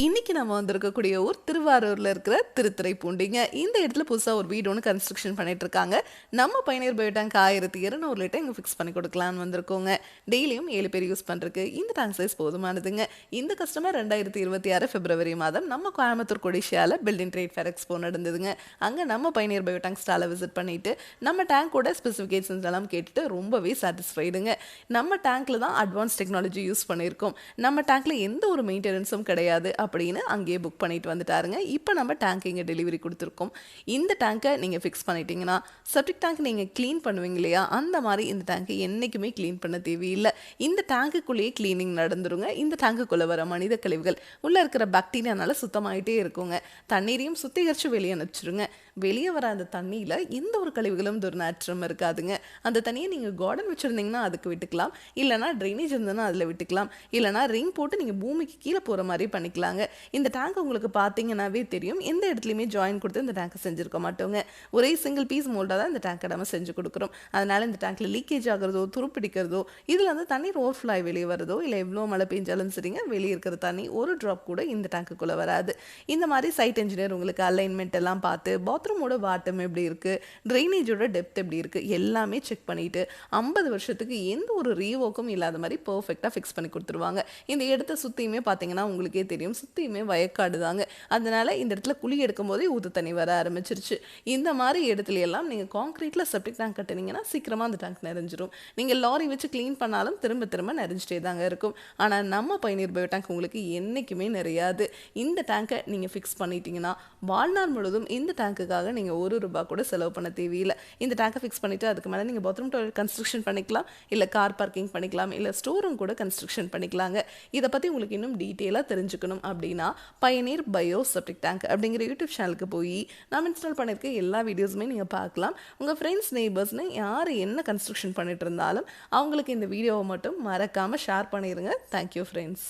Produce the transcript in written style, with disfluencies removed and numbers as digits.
இன்னைக்கு நம்ம வந்திருக்கக்கூடிய ஊர் திருவாரூர்ல இருக்கிற திருத்துறைப்பூண்டிங்க. இந்த இடத்துல புதுசா ஒரு வீடு ஒன்று கன்ஸ்ட்ரக்ஷன் பண்ணிட்டு இருக்காங்க. நம்ம பயணியர் பயோ டேங்க் 1200 லிட்டர் இங்கே ஃபிக்ஸ் பண்ணி கொடுக்கலான்னு வந்திருக்கோங்க. டெய்லியும் 7 பேர் யூஸ் பண்ணுறதுக்கு இந்த டேங்க் சைஸ் போதுமானதுங்க. இந்த கஸ்டமர் 2026 பிப்ரவரி மாதம் நம்ம கோயம்புத்தூர் கொடிஷியாவில் பில்டிங் ட்ரேட் ஃபேர் எக்ஸ்போ நடந்ததுங்க. அங்கே நம்ம பயணியர் பயோ டேங்க் ஸ்டாலை விசிட் பண்ணிட்டு நம்ம டேங்கோட ஸ்பெசிஃபிகேஷன்ஸ் எல்லாம் கேட்டுட்டு ரொம்பவே சாட்டிஸ்ஃபைடுங்க. நம்ம டேங்க்ல தான் அட்வான்ஸ் டெக்னாலஜி யூஸ் பண்ணியிருக்கோம். நம்ம டேங்க்ல எந்த ஒரு மெயின்டெனன்ஸும் கிடையாது அப்படின்னு அங்கேயே புக் பண்ணிட்டு வந்துட்டாருங்க. இப்போ நம்ம டேங்க் இங்கே டெலிவரி கொடுத்துருக்கோம். இந்த டேங்கை நீங்கள் ஃபிக்ஸ் பண்ணிட்டீங்கன்னா செப்டிக் டேங்க் நீங்கள் க்ளீன் பண்ணுவீங்க இல்லையா, அந்த மாதிரி இந்த டேங்கை என்றைக்குமே க்ளீன் பண்ண தேவையில்லை. இந்த டேங்குக்குள்ளேயே க்ளீனிங் நடந்துருங்க. இந்த டேங்குக்குள்ளே வர மனித கழிவுகள் உள்ளே இருக்கிற பாக்டீரியானால சுத்தமாயிட்டே இருக்குங்க. தண்ணீரையும் சுத்திகரித்து வெளியே அனுப்பிச்சிருங்க. வெளியே வர அந்த தண்ணியில் எந்த ஒரு கழிவுகளும் துர்நாற்றம் இருக்காதுங்க. அந்த தண்ணியை நீங்கள் கார்டன் வச்சுருந்தீங்கன்னா அதுக்கு விட்டுக்கலாம், இல்லைனா ட்ரைனேஜ் இருந்ததுன்னா அதில் விட்டுக்கலாம், இல்லைனா ரிங் போட்டு நீங்கள் பூமிக்கு கீழே போகிற மாதிரி பண்ணிக்கலாங்க. இந்த டேங்க் உங்களுக்கு பார்த்தீங்கன்னாவே தெரியும், எந்த இடத்துலையுமே ஜாயின் கொடுத்து இந்த டேங்கை செஞ்சுருக்க மாட்டோங்க. ஒரே சிங்கிள் பீஸ் மோல்டாக தான் இந்த டேங்கை நம்ம செஞ்சு கொடுக்குறோம். அதனால் இந்த டேங்க்கில் லீக்கேஜ் ஆகிறதோ துருப்பிடிக்கிறதோ இதில் வந்து தண்ணீர் ஓவர்ஃப்ளோ வெளியே வருதோ இல்லை எவ்வளோ மழை பெஞ்சாலும் சரிங்க, வெளியே இருக்கிற தண்ணி ஒரு ட்ராப் கூட இந்த டேங்குக்குள்ளே வராது. இந்த மாதிரி சைட் இன்ஜினியர் உங்களுக்கு அலைன்மெண்ட் எல்லாம் பார்த்து பாத்ரூமோட வாட்டம் எப்படி இருக்குது, ட்ரைனேஜோட டெப்த் எப்படி இருக்குது எல்லாமே செக் பண்ணிவிட்டு 50 வருஷத்துக்கு எந்த ஒரு ரீவோக்கும் இல்லாத மாதிரி பர்ஃபெக்டாக ஃபிக்ஸ் பண்ணி கொடுத்துருவாங்க. இந்த இடத்த சுற்றியுமே பார்த்தீங்கன்னா உங்களுக்கே தெரியும், சுற்றியுமே வயக்காடு தாங்க. அதனால் இந்த இடத்துல குழி எடுக்கும் போதே ஊற்று தண்ணி வர ஆரம்பிச்சிருச்சு. இந்த மாதிரி இடத்துல எல்லாம் நீங்கள் கான்க்ரீட்டில் செப்டிக் டேங்க் கட்டினீங்கன்னா சீக்கிரமாக அந்த டேங்க் நிறைஞ்சிரும். நீங்கள் லாரி வச்சு க்ளீன் பண்ணாலும் திரும்ப திரும்ப நிறைஞ்சிட்டே தாங்க இருக்கும். ஆனால் நம்ம பயணியர் பயோ டேங்க் உங்களுக்கு என்றைக்குமே நிறையாது. இந்த டேங்கை நீங்கள் ஃபிக்ஸ் பண்ணிட்டீங்கன்னா வாழ்நாள் முழுவதும் இந்த டேங்குக்காக நீங்கள் ₹1 கூட செலவு பண்ண தேவையில்லை. இந்த டேங்கை ஃபிக்ஸ் பண்ணிவிட்டு அதுக்கு மேலே நீங்கள் பாத்ரூம் டாய்லெட் கன்ஸ்ட்ரக்ஷன் பண்ணிக்கலாம், இல்லை கார் பார்க்கிங் பண்ணிக்கலாம், இல்லை ஸ்டோரும் கூட கன்ஸ்ட்ரக்ஷன் பண்ணிக்கலாங்க. இதை பற்றி உங்களுக்கு இன்னும் டீட்டெயிலாக தெரிஞ்சுக்கணும் அப்படின்னா பயணியர் பயோ செப்டிக் டேங்க் அப்படிங்கிற யூடியூப் சேனலுக்கு போய் நாம் இன்ஸ்டால் பண்ணியிருக்க எல்லா வீடியோஸுமே நீங்கள் பார்க்கலாம். உங்கள் ஃப்ரெண்ட்ஸ் நெய்பர்ஸ்னு யார் என்ன கன்ஸ்ட்ரக்ஷன் பண்ணிட்டு இருந்தாலும் அவங்களுக்கு இந்த வீடியோவை மட்டும் மறக்காமல் ஷேர் பண்ணிடுங்க. Thank you friends.